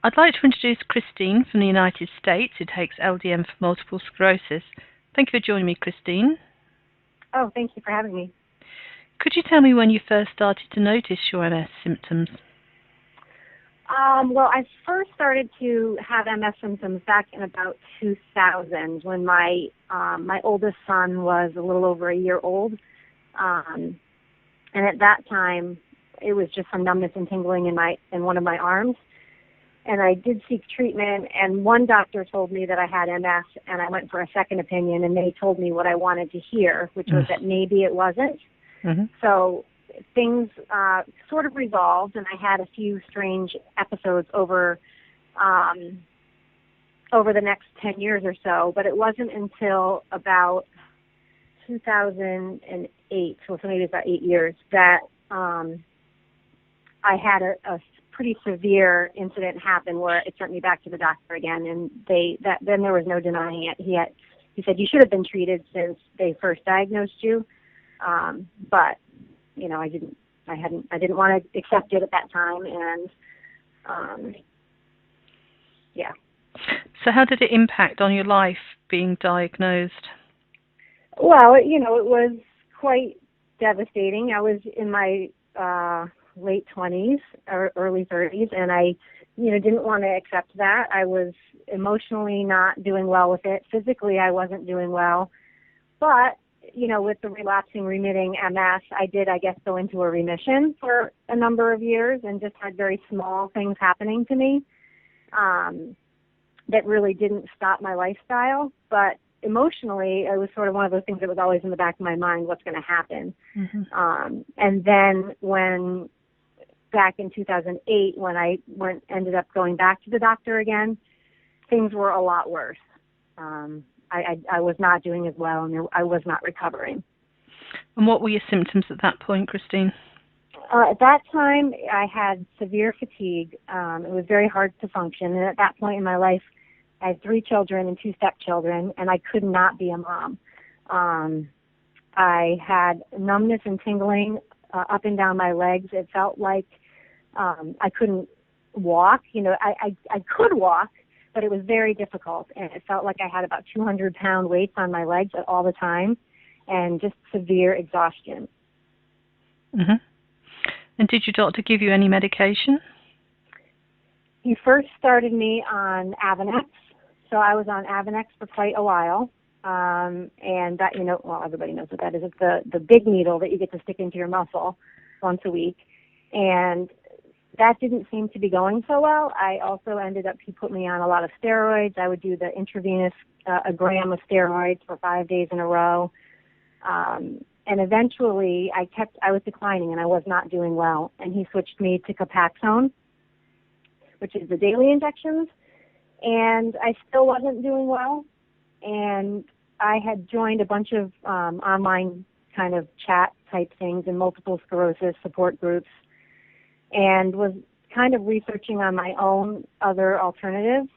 I'd like to introduce Christine from the United States, who takes LDN for multiple sclerosis. Thank you for joining me, Christine. Oh, thank you for having me. Could you tell me when you first started to notice your MS symptoms? Well, I first started to have MS symptoms back in about 2000 when my oldest son was a little over a year old. And at that time, it was just some numbness and tingling in one of my arms. And I did seek treatment, and one doctor told me that I had MS, and I went for a second opinion, and they told me what I wanted to hear, which was that maybe it wasn't. Mm-hmm. So things sort of resolved, and I had a few strange episodes over the next 10 years or so, but it wasn't until about 2008, so maybe about 8 years, that I had a pretty severe incident happen where it sent me back to the doctor again, and then there was no denying it. He said, you should have been treated since they first diagnosed you, but you know, I didn't want to accept it at that time, and yeah. So how did it impact on your life being diagnosed? Well, you know, it was quite devastating. I was in my late 20s or early 30s, and I, you know, didn't want to accept that. I was emotionally not doing well with it. Physically, I wasn't doing well. But, you know, with the relapsing, remitting MS, I did, I guess, go into a remission for a number of years and just had very small things happening to me that really didn't stop my lifestyle. But emotionally, it was sort of one of those things that was always in the back of my mind, what's going to happen. Mm-hmm. And then back in 2008, when I ended up going back to the doctor again, things were a lot worse. I was not doing as well, and I was not recovering. And what were your symptoms at that point, Christine? At that time, I had severe fatigue. It was very hard to function, and at that point in my life, I had 3 children and 2 stepchildren, and I could not be a mom. I had numbness and tingling up and down my legs. It felt like I couldn't walk. You know, I could walk, but it was very difficult, and it felt like I had about 200-pound weights on my legs at all the time, and just severe exhaustion. Mm-hmm. And did your doctor give you any medication? He first started me on Avonex, so I was on Avonex for quite a while, and that, you know, well, everybody knows what that is. It's the big needle that you get to stick into your muscle once a week, and that didn't seem to be going so well. I also ended up, he put me on a lot of steroids. I would do the intravenous, a gram of steroids for 5 days in a row. And eventually I was declining and I was not doing well. And he switched me to Copaxone, which is the daily injections. And I still wasn't doing well. And I had joined a bunch of online kind of chat type things and multiple sclerosis support groups, and was kind of researching on my own other alternatives.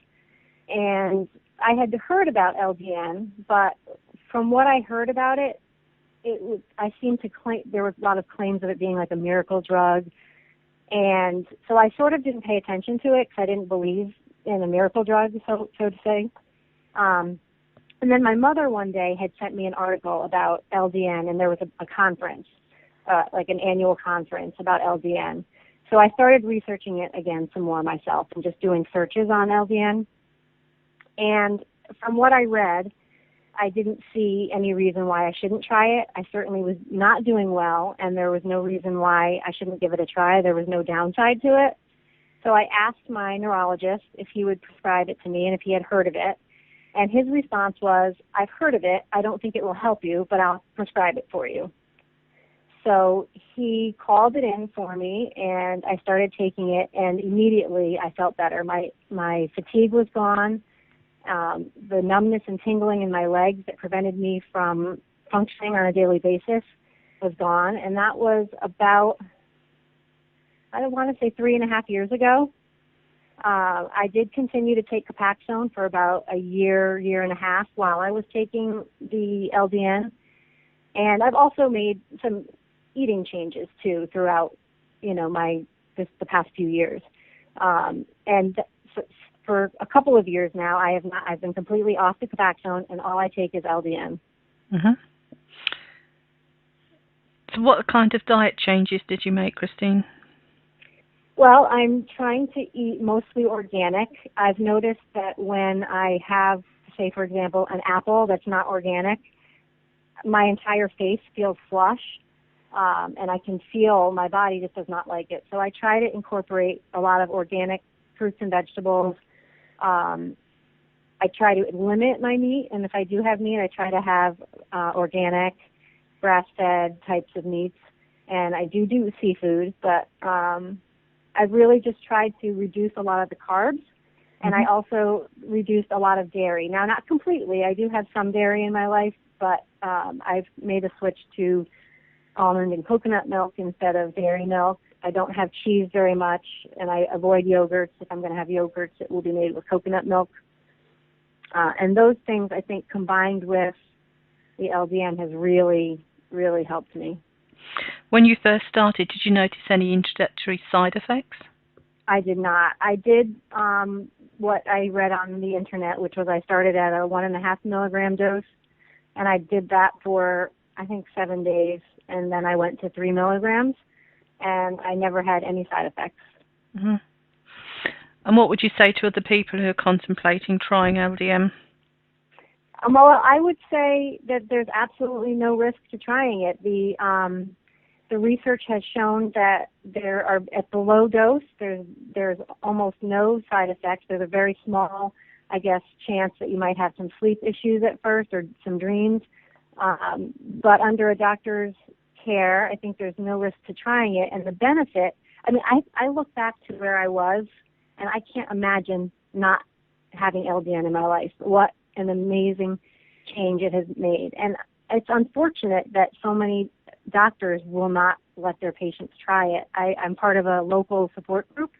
And I had heard about LDN, but from what I heard about it, I seemed to claim, there was a lot of claims of it being like a miracle drug. And so I sort of didn't pay attention to it because I didn't believe in a miracle drug, so to say. And then my mother one day had sent me an article about LDN, and there was a conference, like an annual conference about LDN. So I started researching it again some more myself and just doing searches on LDN. And from what I read, I didn't see any reason why I shouldn't try it. I certainly was not doing well, and there was no reason why I shouldn't give it a try. There was no downside to it. So I asked my neurologist if he would prescribe it to me and if he had heard of it. And his response was, I've heard of it. I don't think it will help you, but I'll prescribe it for you. So he called it in for me, and I started taking it, and immediately I felt better. My fatigue was gone. The numbness and tingling in my legs that prevented me from functioning on a daily basis was gone, and that was about, I don't want to say 3.5 years ago. I did continue to take Copaxone for about a year, 1.5 while I was taking the LDN, and I've also made some eating changes too throughout, you know, the past few years, and for a couple of years now, I've been completely off the Copaxone, and all I take is LDN. Mm-hmm. So what kind of diet changes did you make, Christine? Well, I'm trying to eat mostly organic. I've noticed that when I have, say, for example, an apple that's not organic, my entire face feels flush, and I can feel my body just does not like it. So I try to incorporate a lot of organic fruits and vegetables. I try to limit my meat, and if I do have meat, I try to have organic, grass-fed types of meats. And I do seafood, but I've really just tried to reduce a lot of the carbs, and I also reduced a lot of dairy. Now, not completely. I do have some dairy in my life, but I've made a switch to almond and coconut milk instead of dairy milk. I don't have cheese very much, and I avoid yogurts. If I'm going to have yogurts, it will be made with coconut milk. And those things, I think, combined with the LDN has really, really helped me. When you first started, did you notice any introductory side effects? I did not. I did what I read on the internet, which was I started at a 1.5 milligram dose, and I did that for, I think, 7 days, and then I went to 3 milligrams, and I never had any side effects. Mm-hmm. And what would you say to other people who are contemplating trying LDN? Well, I would say that there's absolutely no risk to trying it. The research has shown that there are, at the low dose, there's almost no side effects. There's a very small, I guess, chance that you might have some sleep issues at first or some dreams. But under a doctor's care, I think there's no risk to trying it. And the benefit, I mean, I look back to where I was, and I can't imagine not having LDN in my life. What an amazing change it has made. And it's unfortunate that so many doctors will not let their patients try it. I'm part of a local support group,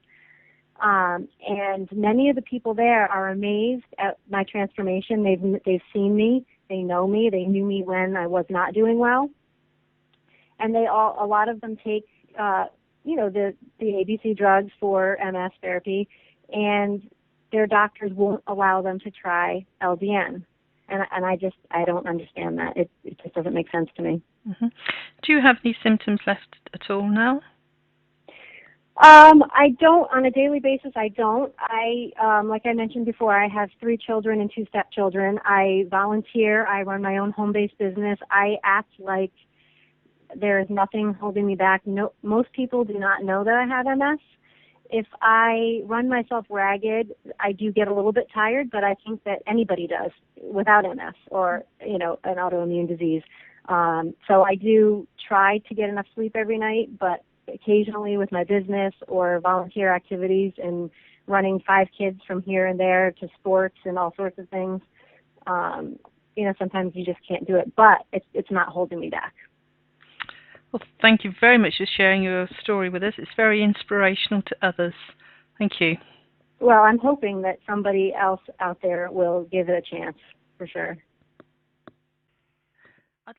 and many of the people there are amazed at my transformation. They've seen me, they know me, they knew me when I was not doing well, and a lot of them take the ABC drugs for MS therapy, and their doctors won't allow them to try LDN. And I don't understand that. It just doesn't make sense to me. Mm-hmm. Do you have any symptoms left at all now? I don't, on a daily basis, I don't. Like I mentioned before, I have 3 children and 2 stepchildren. I volunteer. I run my own home-based business. I act like there is nothing holding me back. No, most people do not know that I have MS. If I run myself ragged, I do get a little bit tired, but I think that anybody does without MS or, an autoimmune disease. So I do try to get enough sleep every night, but occasionally with my business or volunteer activities and running 5 kids from here and there to sports and all sorts of things, sometimes you just can't do it, but it's not holding me back. Well, thank you very much for sharing your story with us. It's very inspirational to others. Thank you. Well, I'm hoping that somebody else out there will give it a chance, for sure.